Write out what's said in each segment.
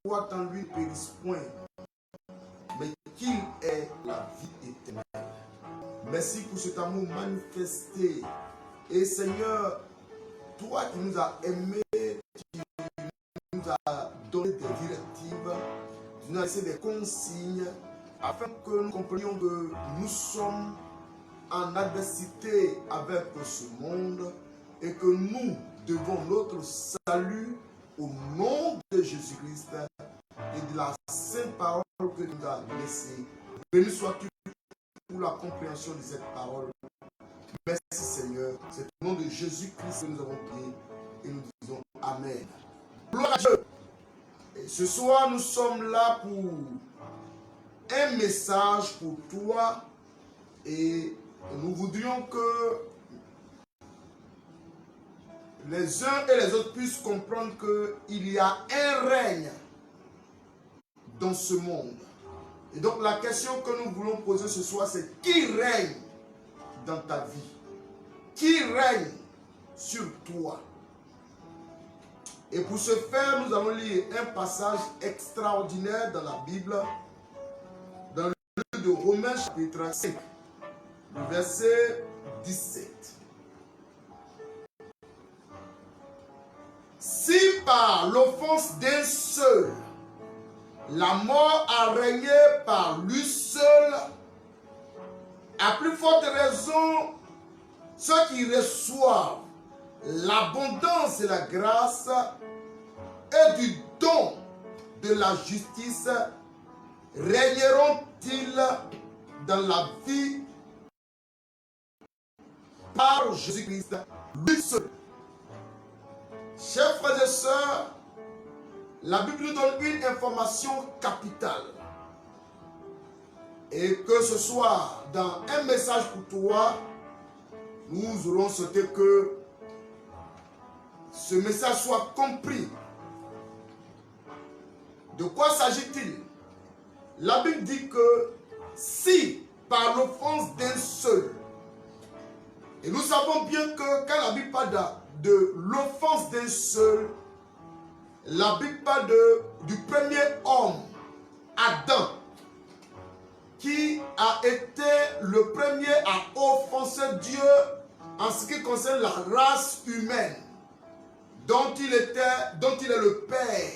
croient en lui ne périssent point, mais qu'il ait la vie éternelle. Merci pour cet amour manifesté. Et Seigneur, toi qui nous as aimés, tu nous as donné des directives, tu nous as laissé des consignes, afin que nous comprenions que nous sommes en adversité avec ce monde et que nous devons notre salut au nom de Jésus-Christ et de la sainte parole que tu nous as laissée. Béni sois-tu pour la compréhension de cette parole. Merci Seigneur. C'est au nom de Jésus-Christ que nous avons prié et nous disons Amen. Gloire à Dieu. Et ce soir, nous sommes là pour un message pour toi et nous voudrions que les uns et les autres puissent comprendre qu'il y a un règne dans ce monde. Et donc la question que nous voulons poser ce soir, c'est qui règne dans ta vie? Qui règne sur toi? Et pour ce faire, nous allons lire un passage extraordinaire dans la Bible, dans le livre de Romains chapitre 5, le verset 17. Si par l'offense d'un seul, la mort a régné par lui seul, à plus forte raison, ceux qui reçoivent l'abondance de la grâce et du don de la justice régneront-ils dans la vie par Jésus-Christ, lui seul. Chers frères et sœurs, la Bible nous donne une information capitale. Et que ce soit dans un message pour toi, nous aurons souhaité que ce message soit compris. De quoi s'agit-il? La Bible dit que si par l'offense d'un seul, et nous savons bien que quand la Bible parle de l'offense d'un seul, la Bible parle du premier homme, Adam, qui a été le premier à offenser Dieu en ce qui concerne la race humaine, dont il est le père.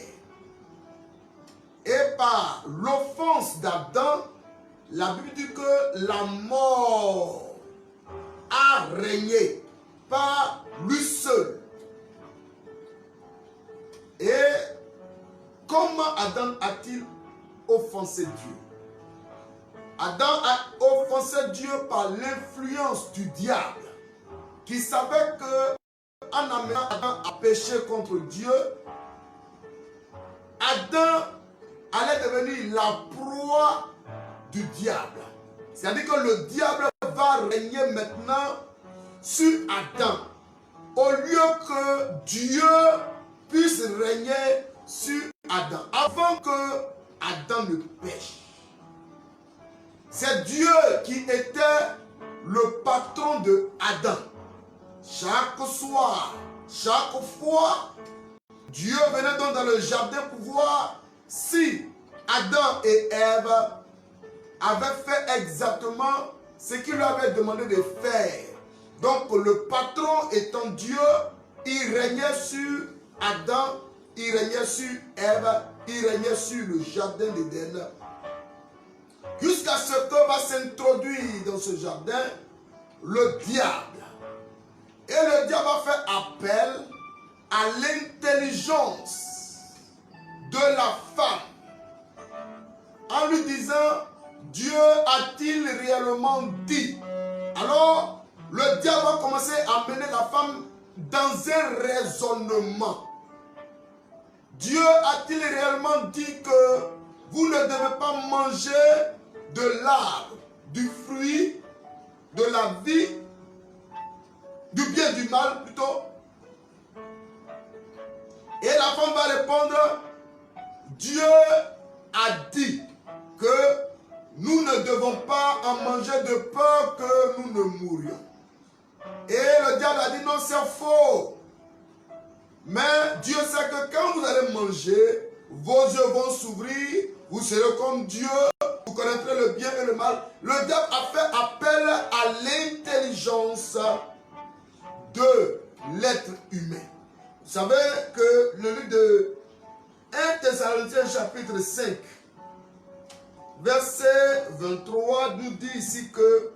Et par l'offense d'Adam, la Bible dit que la mort a régné par lui seul. Et comment Adam a-t-il offensé Dieu? Adam a offensé Dieu par l'influence du diable, qui savait que en amenant Adam à pécher contre Dieu, Adam allait devenir la proie du diable. C'est-à-dire que le diable va régner maintenant sur Adam, au lieu que Dieu puisse régner sur Adam, avant que Adam ne pêche. C'est Dieu qui était le patron de Adam. Chaque soir, chaque fois, Dieu venait donc dans le jardin pour voir si Adam et Ève avaient fait exactement ce qu'il lui avait demandé de faire. Donc le patron étant Dieu, il régnait sur Adam, il régnait sur Ève, il régnait sur le jardin d'Éden. Jusqu'à ce que va s'introduire dans ce jardin le diable. Et le diable va faire appel à l'intelligence de la femme en lui disant, Dieu a-t-il réellement dit? Alors le diable va commencer à mener la femme dans un raisonnement. Dieu a-t-il réellement dit que vous ne devez pas manger de l'arbre, du fruit, de la vie, du bien et du mal plutôt? Et la femme va répondre, Dieu a dit que nous ne devons pas en manger de peur que nous ne mourions. Et le diable a dit non, c'est faux. Mais Dieu sait que quand vous allez manger, vos yeux vont s'ouvrir, vous serez comme Dieu, vous connaîtrez le bien et le mal. Le diable a fait appel à l'intelligence de l'être humain. Vous savez que le livre de 1 Thessaloniciens chapitre 5, verset 23 nous dit ici que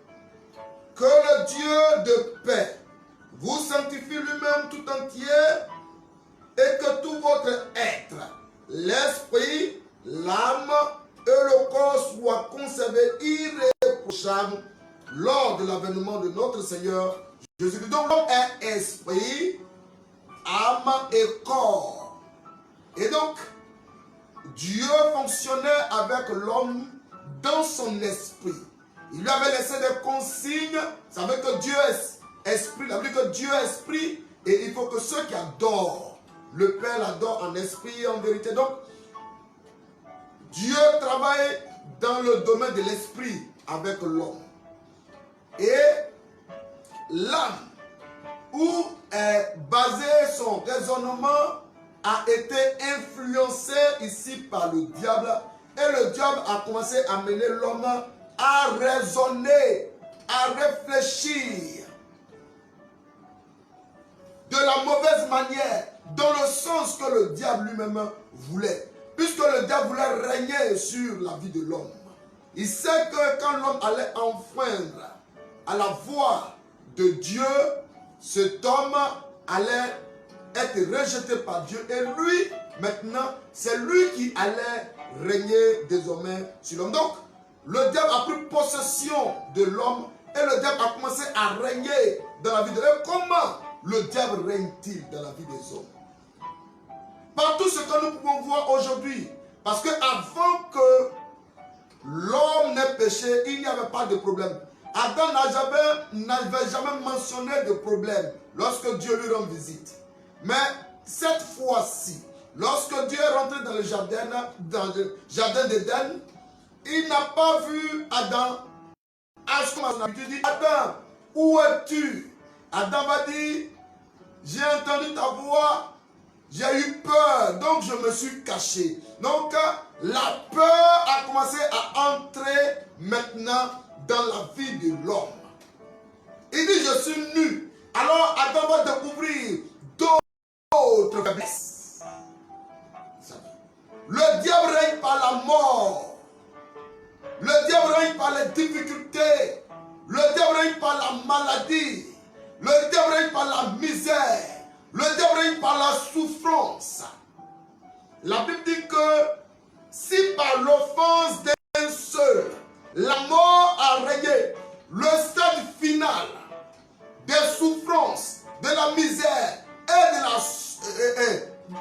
le Dieu de paix vous sanctifie lui-même tout entier et que tout votre être, l'esprit, l'âme et le corps soient conservés irréprochables lors de l'avènement de notre Seigneur Jésus-Christ. Donc l'homme est esprit, âme et corps. Et donc, Dieu fonctionnait avec l'homme dans son esprit. Il lui avait laissé des consignes. Ça veut dire que Dieu est esprit. Ça veut dire que Dieu est esprit. Et il faut que ceux qui adorent le Père l'adorent en esprit et en vérité. Donc, Dieu travaille dans le domaine de l'esprit avec l'homme. Et l'âme, où est basé son raisonnement, a été influencé ici par le diable. Et le diable a commencé à mener l'homme à raisonner, à réfléchir de la mauvaise manière, dans le sens que le diable lui-même voulait. Puisque le diable voulait régner sur la vie de l'homme. Il sait que quand l'homme allait enfreindre à la voix de Dieu, cet homme allait être rejeté par Dieu. Et lui, maintenant, c'est lui qui allait régner désormais sur l'homme. Donc, le diable a pris possession de l'homme et le diable a commencé à régner dans la vie de l'homme. Comment le diable règne-t-il dans la vie des hommes? Par tout ce que nous pouvons voir aujourd'hui. Parce que avant que l'homme n'ait péché, il n'y avait pas de problème. Adam n'avait jamais mentionné de problème lorsque Dieu lui rend visite. Mais cette fois-ci, lorsque Dieu est rentré dans le jardin d'Éden, il n'a pas vu Adam. Il dit, Adam, où es-tu? Adam va dire, j'ai entendu ta voix, j'ai eu peur, donc je me suis caché. Donc la peur a commencé à entrer maintenant dans la vie de l'homme. Il dit, je suis nu. Alors Adam va découvrir d'autres faiblesses. Le diable règne par la mort. Le diable règne par les difficultés. Le diable règne par la maladie. Le diable règne par la misère. Le diable règne par la souffrance. La Bible dit que si par l'offense d'un seul, la mort a régné, le stade final des souffrances, de la misère et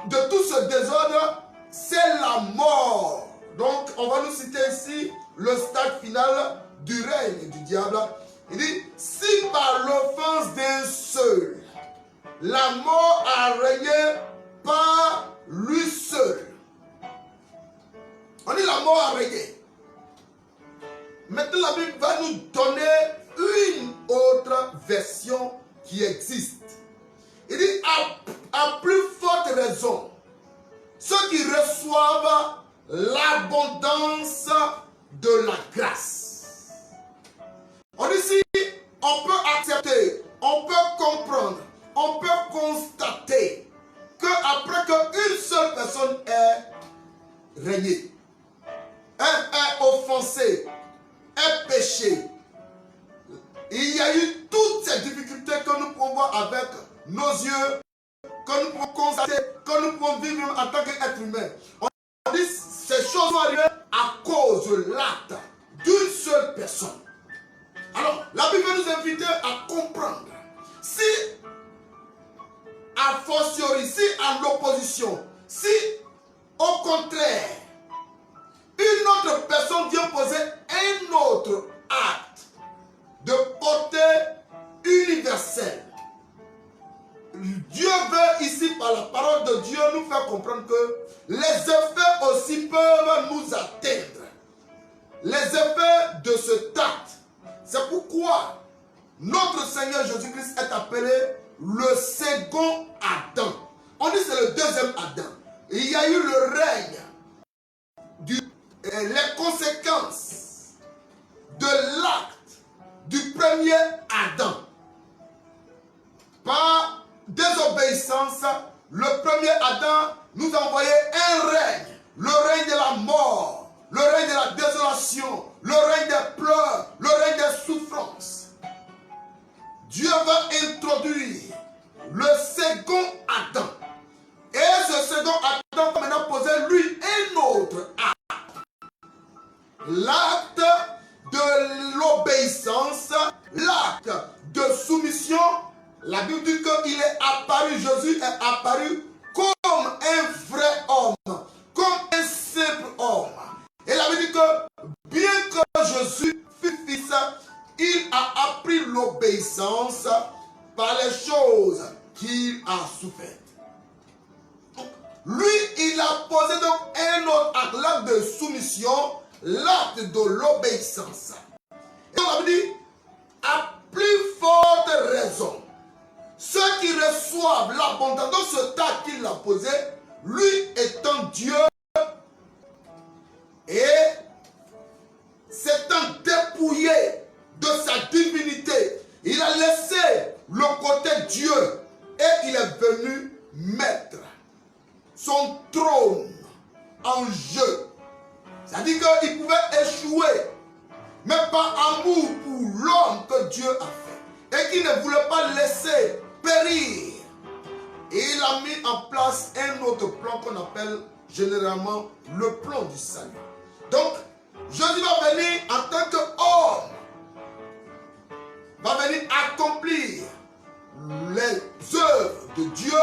de tout ce désordre, c'est la mort. Donc, on va nous citer ici le stade final du règne du diable. Il dit, si par l'offense d'un seul, la mort a régné par lui seul. On dit la mort a régné. Maintenant, la Bible va nous donner une autre version qui existe. Il dit, à plus forte raison, ceux qui reçoivent l'abondance de la grâce. On dit ici, on peut accepter, on peut comprendre, on peut constater qu'après qu'une seule personne est régnée, est offensée, est péché, il y a eu toutes ces difficultés que nous pouvons voir avec nos yeux, que nous pouvons constater, que nous pouvons vivre en tant qu'être humain. On dit ces choses sont arrivées à cause de l'acte d'une seule personne. Alors, la Bible nous invite à comprendre. Si, a fortiori, si en opposition, si au contraire, une autre personne vient poser un autre acte de portée universelle, Dieu veut ici, par la parole de Dieu, nous faire comprendre que les effets aussi peuvent nous atteindre. Les effets de cet acte. C'est pourquoi notre Seigneur Jésus-Christ est appelé le second Adam. On dit que c'est le deuxième Adam. Il y a eu le règne les conséquences de l'acte du premier Adam. Par désobéissance, le premier Adam nous a envoyé un règne, le règne de la mort, le règne de la désolation, le règne des pleurs, le règne des souffrances. Dieu va introduire le second Adam. Et ce second Adam va maintenant poser lui un autre acte. L'acte de l'obéissance, l'acte de soumission. La Bible dit qu'il est apparu, Jésus est apparu comme un vrai homme, comme un simple homme. Et la Bible dit que bien que Jésus fut fils, il a appris l'obéissance par les choses qu'il a souffert. Lui, il a posé donc un autre acte, l'acte de soumission, l'acte de l'obéissance. Et on a dit, à plus forte raison, ceux qui reçoivent l'abondance de ce tas qu'il a posé, lui étant Dieu et s'étant dépouillé de sa divinité, il a laissé le côté Dieu et il est venu mettre son trône en jeu. C'est-à-dire qu'il pouvait échouer, mais par amour pour l'homme que Dieu a fait et qu'il ne voulait pas laisser périr. Et il a mis en place un autre plan qu'on appelle généralement le plan du salut. Donc, Jésus va venir en tant qu'homme, va venir accomplir les œuvres de Dieu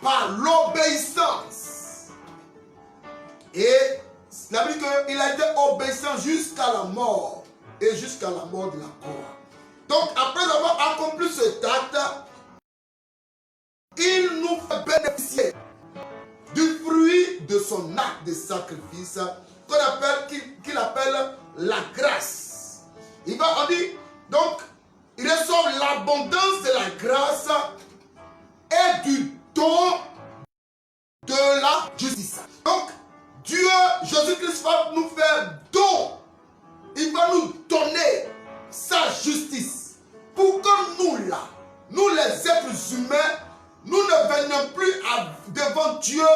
par l'obéissance. Et la Bible dit qu'il a été obéissant jusqu'à la mort et jusqu'à la mort de la croix. Donc, après avoir accompli cet acte, il nous fait bénéficier du fruit de son acte de sacrifice qu'il appelle la grâce. Il va, on dit, donc, il reçoit l'abondance de la grâce et du don de la justice. Donc, Dieu, Jésus-Christ va nous faire don. Il va nous donner sa justice pour que nous, là, nous les êtres humains, nous ne venions plus devant Dieu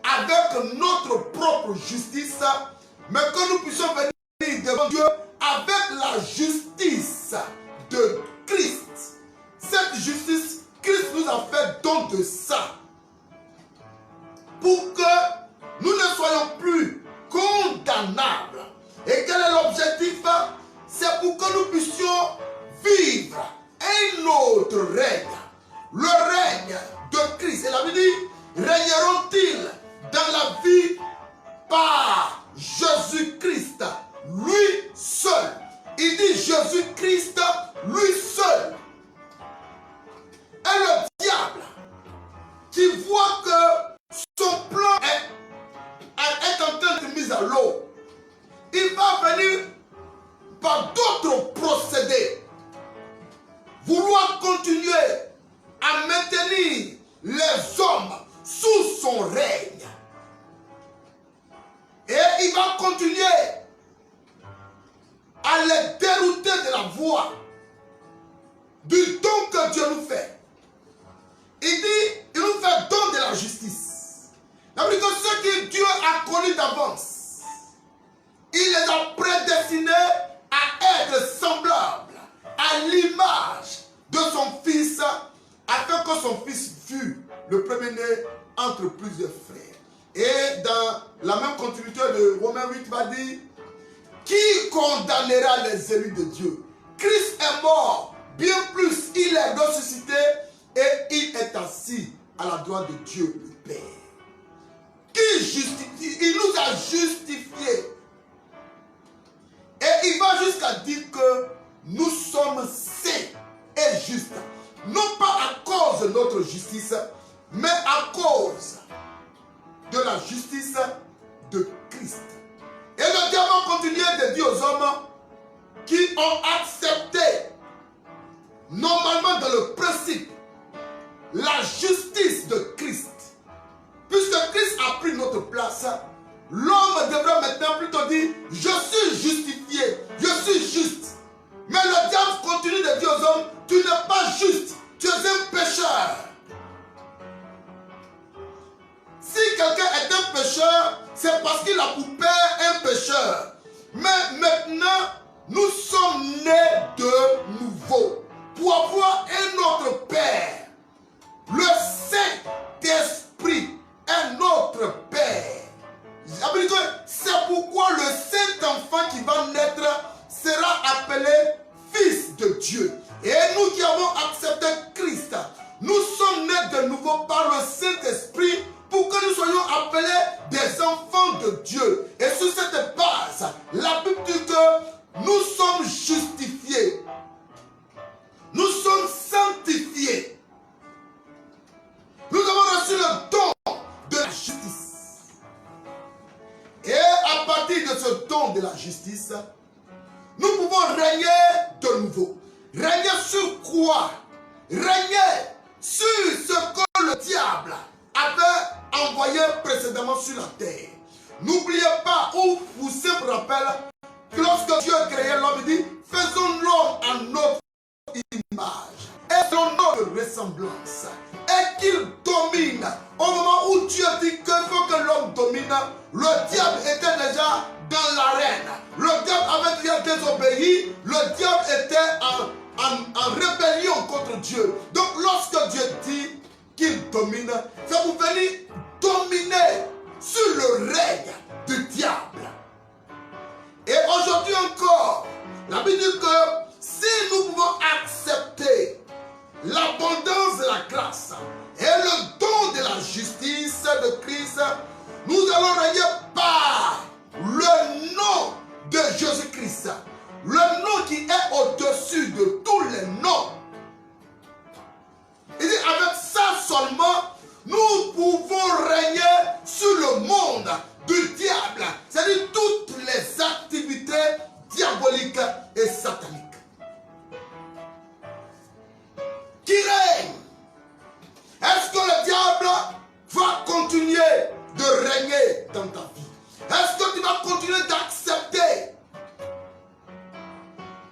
avec notre propre justice, mais que nous puissions venir devant Dieu avec la justice de Christ. Cette justice, Christ nous a fait don de ça. Pour que nous ne soyons plus condamnables. Et quel est l'objectif? C'est pour que nous puissions vivre un autre règne. Le règne de Christ. Et la Bible dit, régneront-ils dans la vie par Jésus-Christ, lui seul. Il dit Jésus-Christ, lui seul. Et le diable, qui voit que son plan est en train de mise à l'eau, il va venir par d'autres procédés vouloir continuer à maintenir les hommes sous son règne. Et il va continuer à les dérouter de la voie du don que Dieu nous fait. Il dit, il nous fait don de la justice. C'est-à-dire que ceux que Dieu a connus d'avance, il les a prédestinés à être semblables à l'image de son fils, afin que son fils fût le premier-né entre plusieurs frères. Et dans la même continuité de Romains 8 va dire, qui condamnera les élus de Dieu? Christ est mort, bien plus il est ressuscité et il est assis à la droite de Dieu le Père. Il nous a justifiés. Et il va jusqu'à dire que nous sommes saints et justes. Non pas à cause de notre justice, mais à cause de la justice de Christ. Et le diable va continuer de dire aux hommes qui ont accepté normalement dans le principe la justice de Christ. Puisque Christ a pris notre place, l'homme devrait maintenant plutôt dire, je suis justifié, je suis juste. Mais le diable continue de dire aux hommes, tu n'es pas juste, tu es un pécheur. Si quelqu'un est un pécheur, c'est parce qu'il a pour père un pécheur. Mais maintenant, nous sommes nés de nouveau pour avoir un autre Père. Le Saint-Esprit est notre Père. C'est pourquoi le Saint-Enfant qui va naître sera appelé Fils de Dieu. Et nous qui avons accepté Christ, nous sommes nés de nouveau par le Saint-Esprit pour que nous soyons appelés des enfants de Dieu. Et sur cette base, la Bible dit que nous sommes justifiés. Nous sommes sanctifiés. Nous avons reçu le don de la justice. Et à partir de ce don de la justice, nous pouvons régner de nouveau. Régner sur quoi? Régner sur ce que le diable avait envoyé précédemment sur la terre. N'oubliez pas, ou pour simple rappel, que lorsque Dieu a créé l'homme, il dit, faisons l'homme à notre image et selon notre ressemblance, et qu'il domine. Au moment où Dieu dit qu'il faut que l'homme domine, le diable était déjà dans l'arène. Le diable avait déjà désobéi, le diable était en rébellion contre Dieu. Donc lorsque Dieu dit qu'il domine, c'est pour venir dominer sur le règne du diable. Et aujourd'hui encore, la Bible dit que si nous pouvons accepter l'abondance de la grâce et le don de la justice de Christ, nous allons régner par le nom de Jésus-Christ. Le nom qui est au-dessus de tous les noms. Il dit avec ça seulement, nous pouvons régner sur le monde du diable. C'est-à-dire toutes les activités diaboliques et sataniques. Qui règne? Est-ce que le diable va continuer de régner dans ta vie? Est-ce que tu vas continuer d'accepter,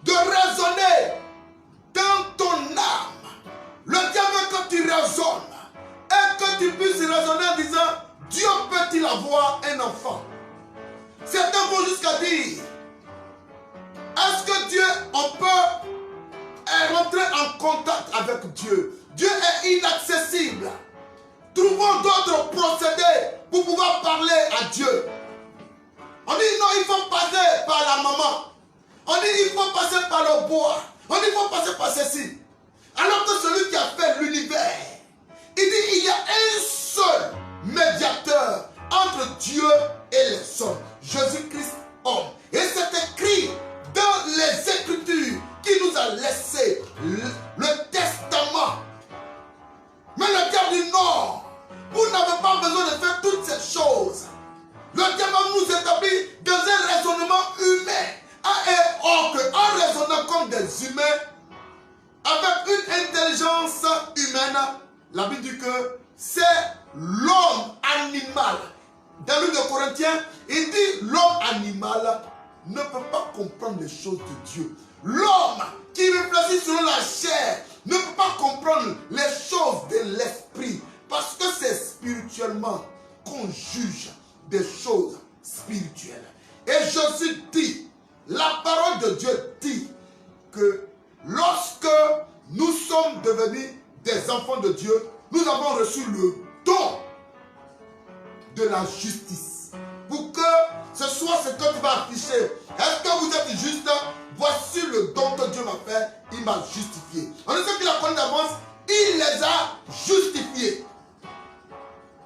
de raisonner dans ton âme? Le diable veut que tu raisonnes et que tu puisses raisonner en disant, Dieu peut-il avoir un enfant? Certains vont jusqu'à dire, est-ce que Dieu, on peut rentrer en contact avec Dieu? Dieu est inaccessible. Trouvons d'autres procédés pour pouvoir parler à Dieu. On dit non, il faut passer par la maman. On dit il faut passer par le bois. On dit il faut passer par ceci. Alors que celui qui a fait l'univers, il dit il y a un seul médiateur entre Dieu et les hommes. Jésus-Christ homme. Et c'est écrit dans les Écritures qui nous a laissé le testament. Mais le diable dit non, vous n'avez pas besoin de faire toutes ces choses. Le diable nous établit dans un raisonnement humain. Or qu'en raisonnant comme des humains, avec une intelligence humaine, la Bible dit que c'est l'homme animal. Dans le livre de Corinthiens, il dit l'homme animal ne peut pas comprendre les choses de Dieu. L'homme qui réfléchit selon la chair ne peut pas comprendre les choses de l'esprit. Parce que c'est spirituellement qu'on juge des choses spirituelles. Et Jésus dit, la parole de Dieu dit que lorsque nous sommes devenus des enfants de Dieu, nous avons reçu le don de la justice. Pour que ce soit ce que tu vas afficher. Est-ce que vous êtes juste? Voici le don que Dieu m'a fait, il m'a justifié. On dit ceux qui la connaissent d'avance, il les a justifiés.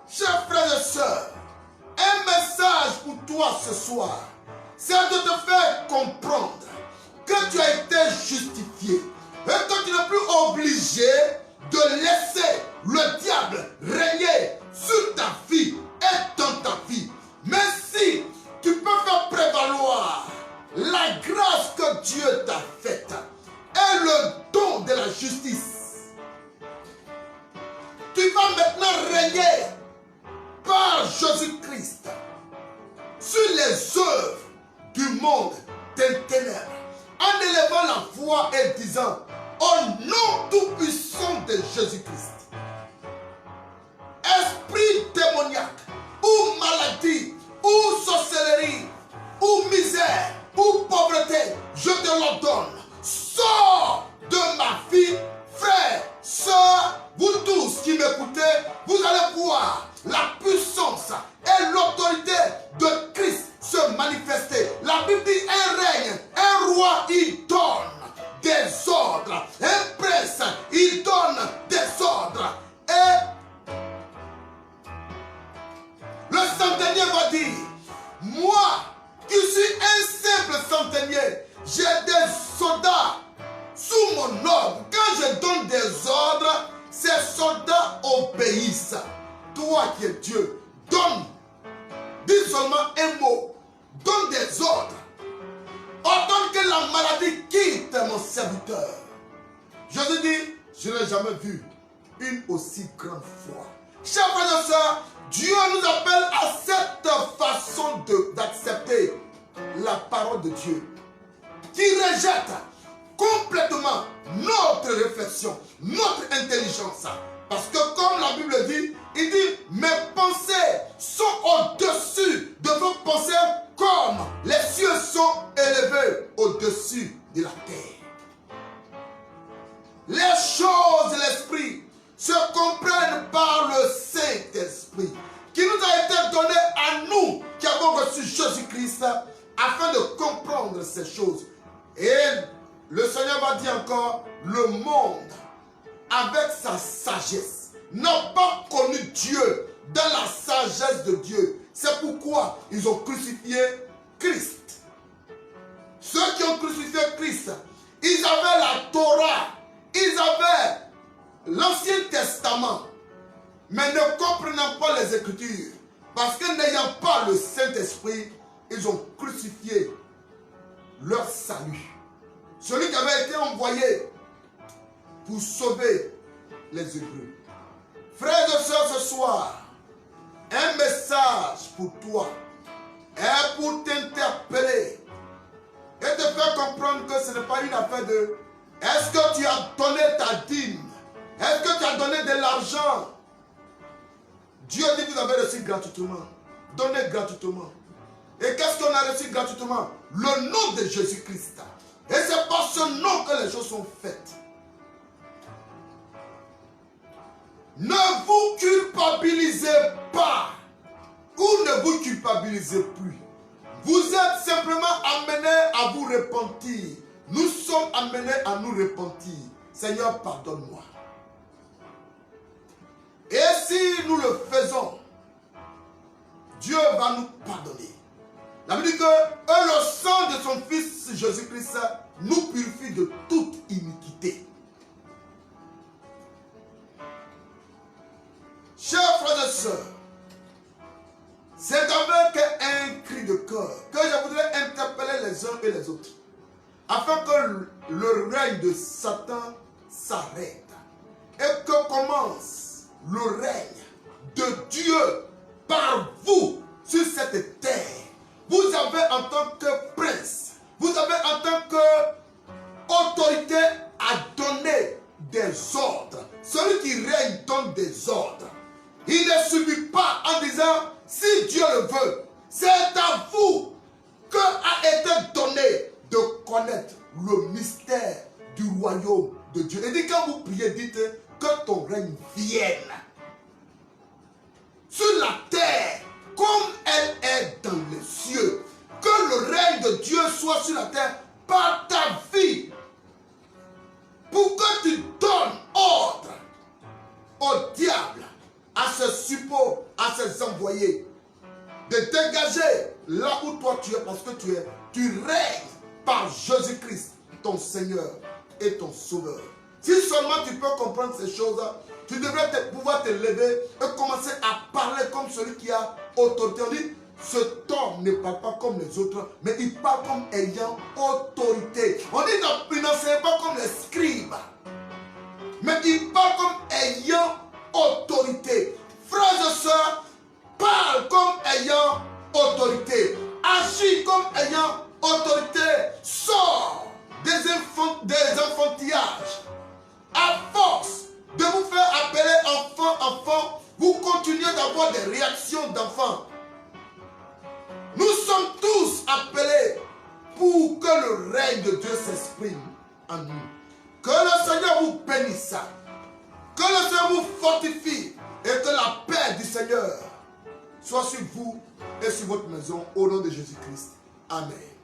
Chers frères et sœurs, un message pour toi ce soir, c'est de te faire comprendre que tu as été justifié et que tu n'es plus obligé de laisser le diable régner sur ta vie et dans ta vie. Mais si tu peux faire prévaloir la grâce que Dieu t'a faite et le don de la justice, tu vas maintenant régner par Jésus-Christ. œuvres du monde des ténèbres, en élevant la voix et disant, au nom tout-puissant de Jésus-Christ, esprit démoniaque, ou maladie, ou sorcellerie, ou misère, ou pauvreté, je te l'ordonne. Sors de ma vie, frère, sœur, vous tous qui m'écoutez, vous allez voir la puissance et l'autorité de Christ se manifester. La Bible dit un règne, un roi, il donne des ordres. Un prince, il donne des ordres. Et le centenier va dire, moi qui suis un simple centenier, j'ai des soldats sous mon ordre. Quand je donne des ordres, ces soldats obéissent. Toi qui es Dieu, donne, dis seulement un mot, donne des ordres. Ordonne que la maladie quitte mon serviteur. Jésus dit, je n'ai jamais vu une aussi grande foi. Chers frères et sœurs, Dieu nous appelle à cette façon d'accepter la parole de Dieu, qui rejette complètement notre réflexion, notre intelligence. Parce que comme la Bible dit, il dit, mes pensées sont au-dessus de vos pensées comme les cieux sont élevés au-dessus de la terre. Les choses de l'esprit se comprennent par le Saint-Esprit qui nous a été donné à nous qui avons reçu Jésus-Christ afin de comprendre ces choses. Et le Seigneur va dire encore, le monde avec sa sagesse n'a pas connu Dieu dans la sagesse de Dieu. C'est pourquoi ils ont crucifié Christ. Ceux qui ont crucifié Christ, ils avaient la Torah, ils avaient l'Ancien Testament, mais ne comprenant pas les Écritures, parce que n'ayant pas le Saint-Esprit, ils ont crucifié leur salut. Celui qui avait été envoyé pour sauver les Hébreux. Frères et sœurs, ce soir, un message pour toi est pour t'interpeller et te faire comprendre que ce n'est pas une affaire de est-ce que tu as donné ta dîme? Est-ce que tu as donné de l'argent? Dieu dit que vous avez reçu gratuitement. Donnez gratuitement. Et qu'est-ce qu'on a reçu gratuitement? Le nom de Jésus-Christ. Et c'est par ce nom que les choses sont faites. Ne vous culpabilisez pas ou ne vous culpabilisez plus. Vous êtes simplement amenés à vous repentir. Nous sommes amenés à nous repentir. Seigneur, pardonne-moi. Et si nous le faisons, Dieu va nous pardonner. La Bible dit que le sang de son Fils Jésus-Christ nous purifie de toute iniquité. Chers frères et sœurs, c'est avec un cri de cœur que je voudrais interpeller les uns et les autres, afin que le règne de Satan s'arrête et que commence le règne de Dieu par vous sur cette terre. Vous avez en tant que prince, vous avez en tant qu'autorité à donner des ordres. Celui qui règne donne des ordres. Il ne subit pas en disant, si Dieu le veut, c'est à vous que a été donné de connaître le mystère du royaume de Dieu. Et dit, quand vous priez, dites que ton règne vienne sur la terre comme elle est dans les cieux. Que le règne de Dieu soit sur la terre par ta vie. Pour que tu donnes ordre au diable, à ses suppôts, à ses envoyés, de dégager là où toi tu es, parce que tu règnes par Jésus-Christ, ton Seigneur et ton Sauveur. Si seulement tu peux comprendre ces choses, tu devrais pouvoir te lever et commencer à parler comme celui qui a autorité. On dit, cet homme ne parle pas comme les autres, mais il parle comme ayant autorité. On dit, il n'enseigne pas comme les scribes, mais il parle comme ayant autorité. Frères et sœurs, parle comme ayant autorité. Agis hommes ayant autorité, sort des enfantillages. À force de vous faire appeler enfant, vous continuez d'avoir des réactions d'enfants. Nous sommes tous appelés pour que le règne de Dieu s'exprime en nous. Que le Seigneur vous bénisse, que le Seigneur vous fortifie et que la paix du Seigneur soit sur vous et sur votre maison au nom de Jésus-Christ. Amen.